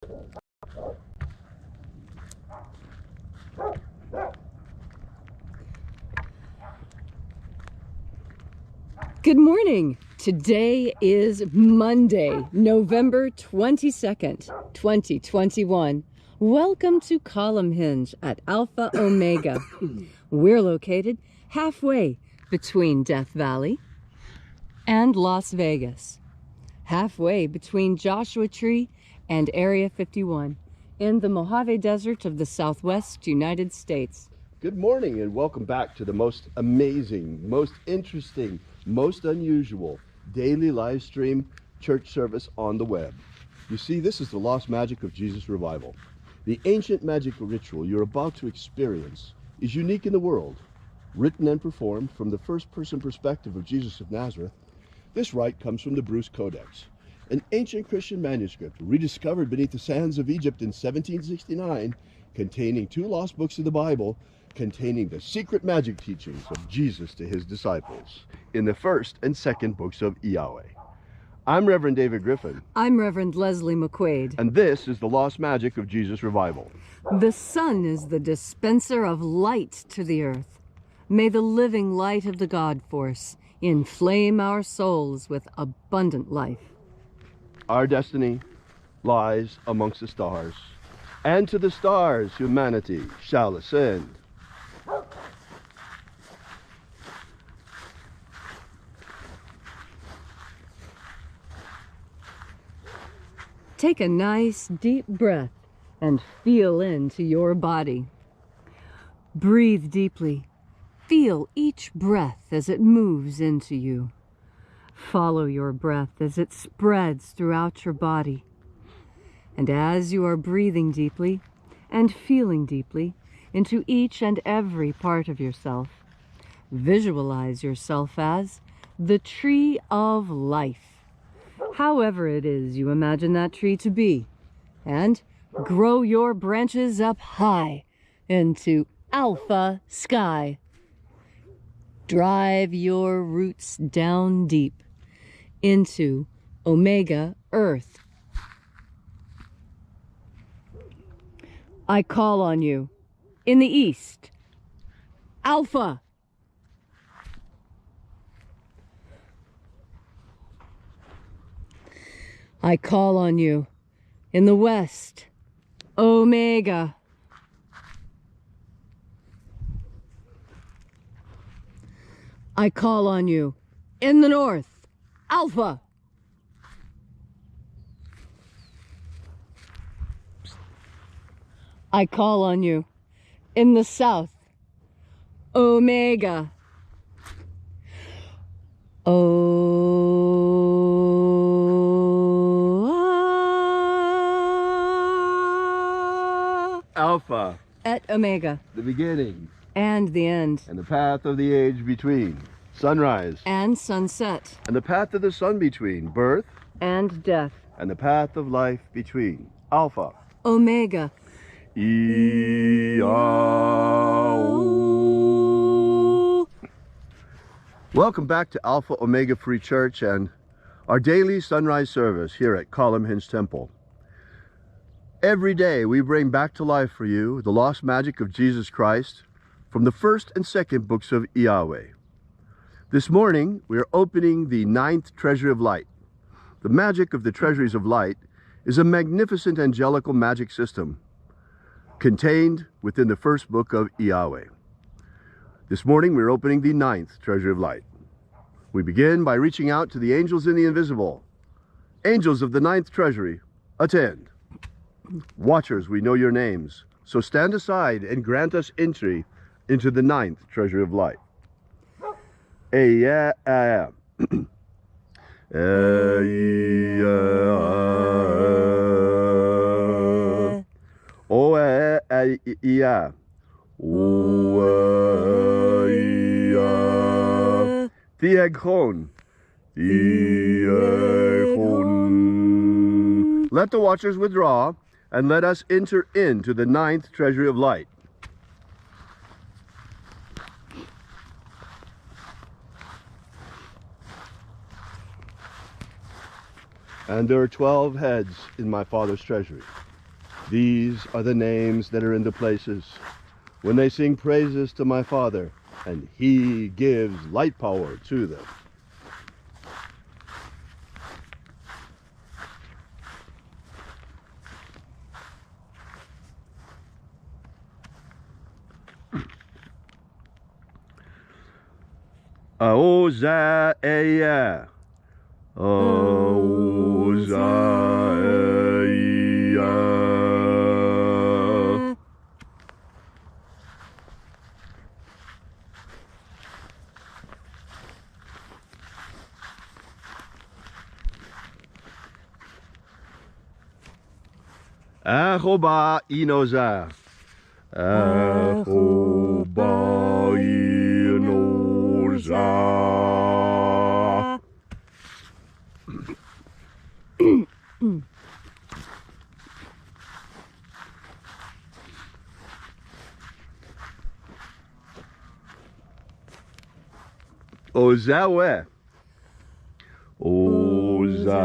Good morning. Today is Monday, November 22nd, 2021. Welcome to Column Hinge at Alpha Omega. We're located halfway between Death Valley and Las Vegas, halfway between Joshua Tree and Area 51 in the Mojave Desert of the Southwest United States. Good morning and welcome back to the most amazing, most interesting, most unusual daily live stream church service on the web. You see, this is the Lost Magic of Jesus Revival. The ancient magical ritual you're about to experience is unique in the world. Written and performed from the first-person perspective of Jesus of Nazareth, this rite comes from the Bruce Codex, an ancient Christian manuscript rediscovered beneath the sands of Egypt in 1769, containing 2 lost books of the Bible, containing the secret magic teachings of Jesus to his disciples in the 1st and 2nd books of IAOE. I'm Reverend David Griffin. I'm Reverend Leslie McQuade. And this is the Lost Magic of Jesus Revival. The sun is the dispenser of light to the earth. May the living light of the God Force inflame our souls with abundant life. Our destiny lies amongst the stars, and to the stars humanity shall ascend. Take a nice deep breath and feel into your body. Breathe deeply. Feel each breath as it moves into you. Follow your breath as it spreads throughout your body. And as you are breathing deeply and feeling deeply into each and every part of yourself, visualize yourself as the tree of life. However it is you imagine that tree to be, and grow your branches up high into alpha sky. Drive your roots down deep into omega earth. I call on you in the east, alpha. I call on you in the west, omega. I call on you in the north, alpha. I call on you in the south, omega. Alpha. Et omega. The beginning. And the end. And the path of the age between. Sunrise. And sunset. And the path of the sun between. Birth. And death. And the path of life between. Alpha. Omega. IAOE. Welcome back to Alpha Omega Free Church and our daily sunrise service here at Column Hinge Temple. Every day we bring back to life for you the lost magic of Jesus Christ from the 1st and 2nd books of IAOE. This morning we are opening the 9th Treasury of Light. The magic of the Treasuries of Light is a magnificent angelical magic system contained within the 1st book of IAOE. This morning we're opening the 9th Treasury of Light. We begin by reaching out to the angels in the invisible. Angels of the 9th Treasury, attend. Watchers, we know your names, so stand aside and grant us entry into the 9th Treasury of Light. Let the watchers withdraw, and let us enter into the 9th Treasury of Light. And there are 12 heads in my Father's treasury. These are the names that are in the places when they sing praises to my Father, and He gives light power to them. Aozaeya, Aozaeya. Ahoba inoza, Ahoba inoza. Ozawe, Ozawe.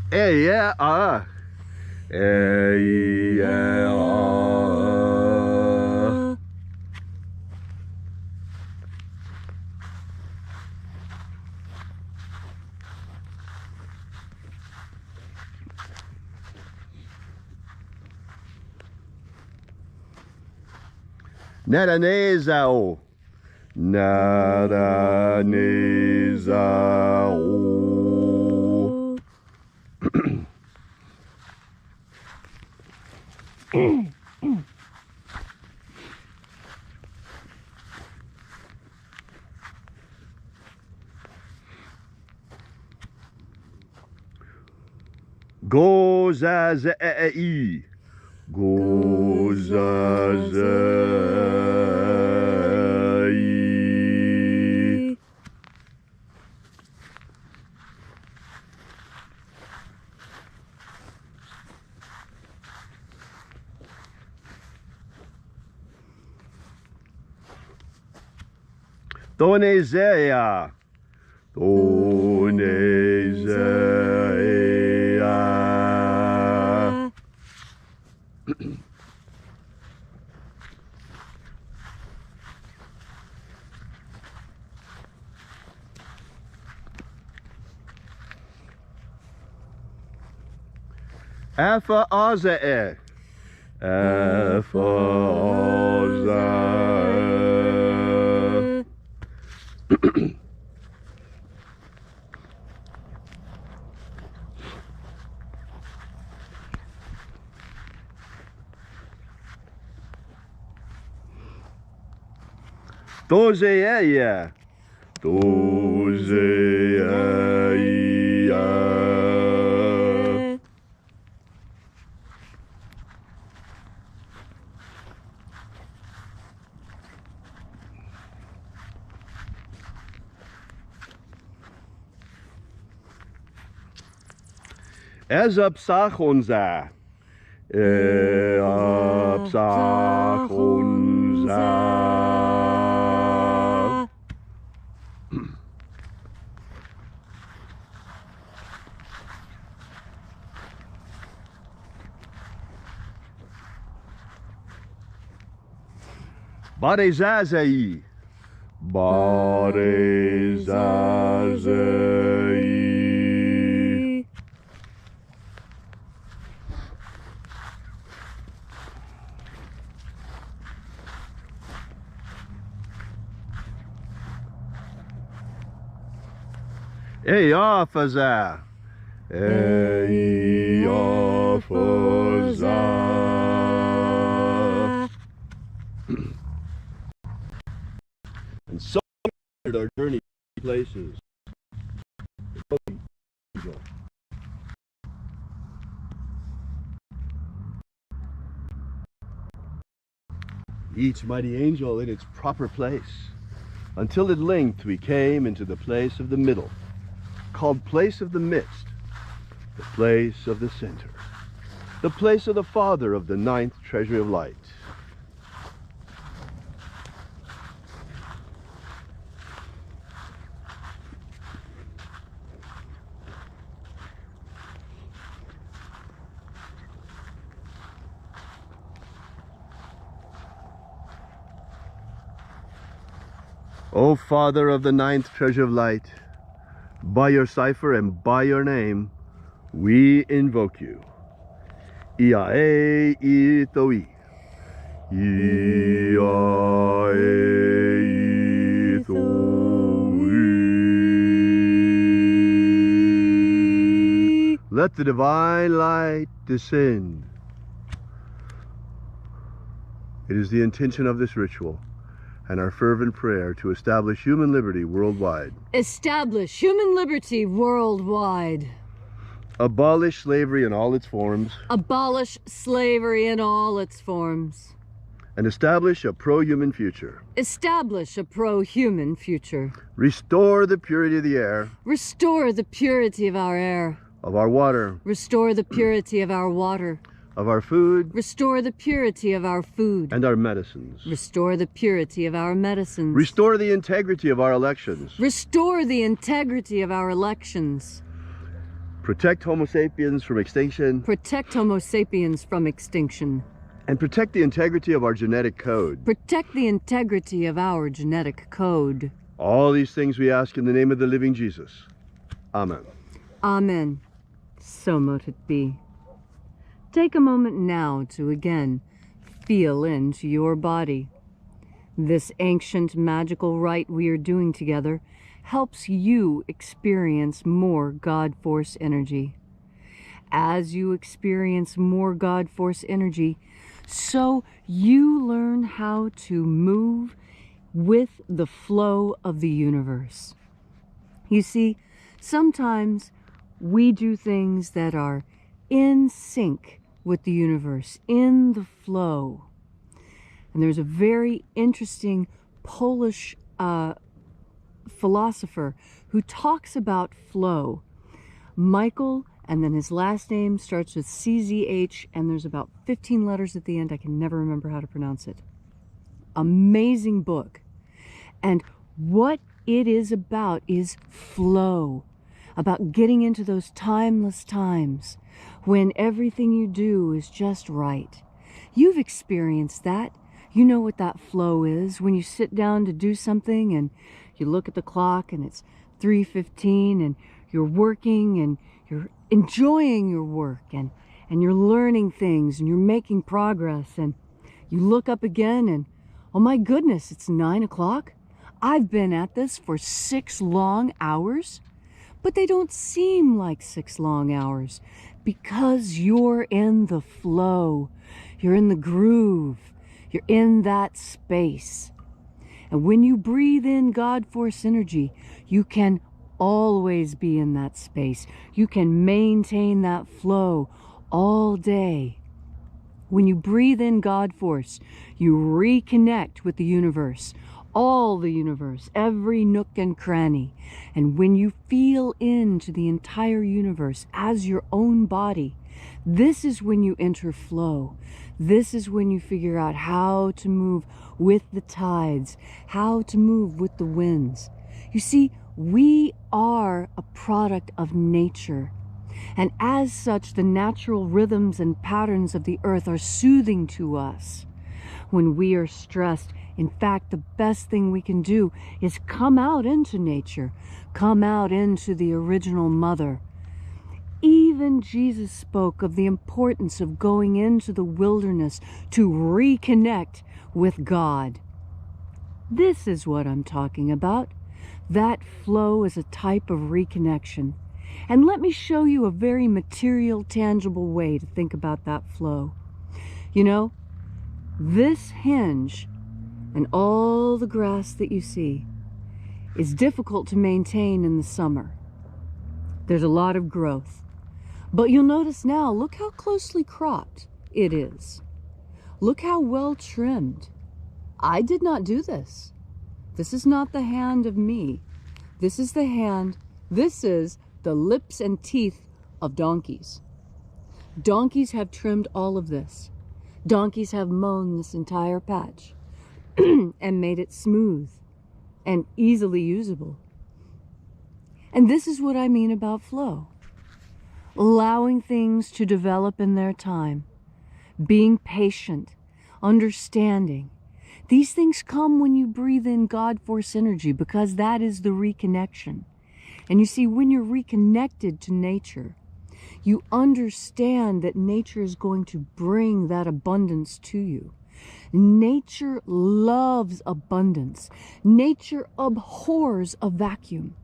Yeah, yeah. Naranezao, Naranezao. Gozazei, Gozazei. Donezeia, Donezeia. Afa Azae, Afa Azae. Dozeia, Dozeia. Ezapsachonza, Ezapsachonza. Barezazai, Barezazai. Eyafaza, Eyafaza. And so our journey places. Each mighty angel in its proper place, until at length we came into the place of the middle, called place of the midst, the place of the center. the place of the father of the 9th treasury of light. O Father of the 9th treasure of light, by your cipher and by your name, we invoke you. IAOE I. IAOE. Let the divine light descend. It is the intention of this ritual and our fervent prayer to establish human liberty worldwide. Establish human liberty worldwide. Abolish slavery in all its forms. Abolish slavery in all its forms. And establish a pro-human future. Establish a pro-human future. Restore the purity of the air. Restore the purity of our air. Of our water. Restore the purity of our water. Of our food. Restore the purity of our food. And our medicines. Restore the purity of our medicines. Restore the integrity of our elections. Restore the integrity of our elections. Protect Homo sapiens from extinction. Protect Homo sapiens from extinction. And protect the integrity of our genetic code. Protect the integrity of our genetic code. All these things we ask in the name of the living Jesus. Amen. Amen. So mote it be. Take a moment now to again feel into your body. This ancient magical rite we are doing together helps you experience more God Force energy. As you experience more God Force energy, so you learn how to move with the flow of the universe. You see, sometimes we do things that are in sync with the universe, in the flow. And there's a very interesting Polish philosopher who talks about flow. Michael, and then his last name starts with CZH, and there's about 15 letters at the end. I can never remember how to pronounce it. Amazing book. And what it is about is flow. About getting into those timeless times when everything you do is just right. You've experienced that. You know what that flow is when you sit down to do something and you look at the clock and it's 3:15 and you're working and you're enjoying your work and you're learning things and you're making progress, and you look up again and, oh my goodness, it's 9 o'clock. I've been at this for 6 long hours. But they don't seem like 6 long hours because you're in the flow. You're in the groove. You're in that space. And when you breathe in God Force energy, you can always be in that space. You can maintain that flow all day. When you breathe in God Force, you reconnect with the universe. All the universe, every nook and cranny. And when you feel into the entire universe as your own body, this is when you enter flow. This is when you figure out how to move with the tides, how to move with the winds. You see, we are a product of nature. And as such, the natural rhythms and patterns of the earth are soothing to us. When we are stressed, in fact, the best thing we can do is come out into nature, come out into the original mother. Even Jesus spoke of the importance of going into the wilderness to reconnect with God. This is what I'm talking about. That flow is a type of reconnection. And let me show you a very material, tangible way to think about that flow. You know, this hinge and all the grass that you see is difficult to maintain in the summer. There's a lot of growth. But you'll notice now, look how closely cropped it is. Look how well trimmed. I did not do this. This is not the hand of me. This is the lips and teeth of donkeys. Donkeys have trimmed all of this. Donkeys have mown this entire patch and made it smooth and easily usable. And this is what I mean about flow. Allowing things to develop in their time, being patient, understanding. These things come when you breathe in God force energy, because that is the reconnection. And you see, when you're reconnected to nature, you understand that nature is going to bring that abundance to you. Nature loves abundance. Nature abhors a vacuum.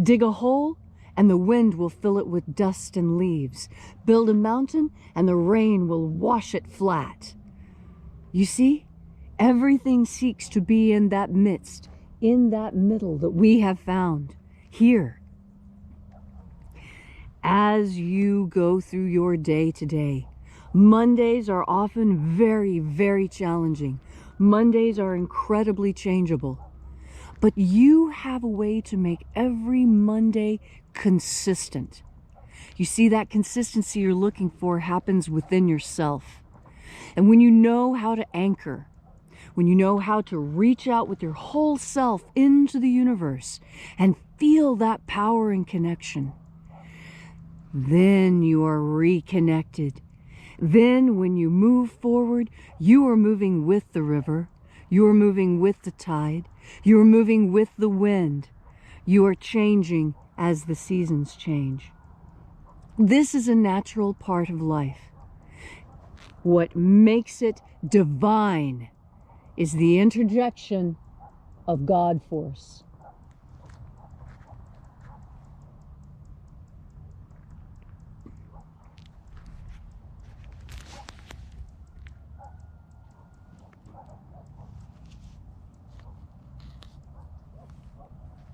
Dig a hole and the wind will fill it with dust and leaves. Build a mountain and the rain will wash it flat. You see, everything seeks to be in that midst, in that middle that we have found here. As you go through your day today, Mondays are often very, very challenging. Mondays are incredibly changeable. But you have a way to make every Monday consistent. You see, that consistency you're looking for happens within yourself. And when you know how to anchor, when you know how to reach out with your whole self into the universe and feel that power and connection, then you are reconnected. Then when you move forward, you are moving with the river, you are moving with the tide, you are moving with the wind, you are changing as the seasons change. This is a natural part of life. What makes it divine is the interjection of God force.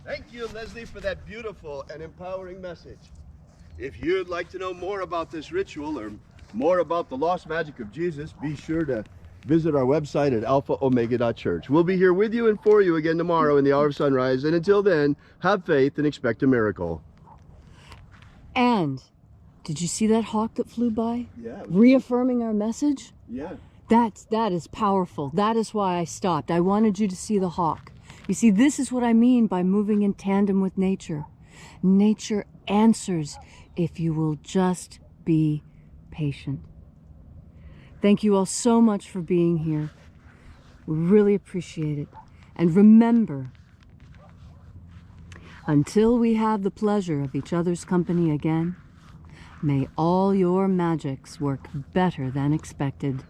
Thank you, Leslie, for that beautiful and empowering message. If you'd like to know more about this ritual or more about the lost magic of Jesus, be sure to visit our website at alphaomega.church. We'll be here with you and for you again tomorrow in the hour of sunrise. And until then, have faith and expect a miracle. And did you see that hawk that flew by? Yeah. Reaffirming our message? Yeah. That is powerful. That is why I stopped. I wanted you to see the hawk. You see, this is what I mean by moving in tandem with nature. Nature answers if you will just be patient. Thank you all so much for being here. We really appreciate it. And remember, until we have the pleasure of each other's company again, may all your magics work better than expected.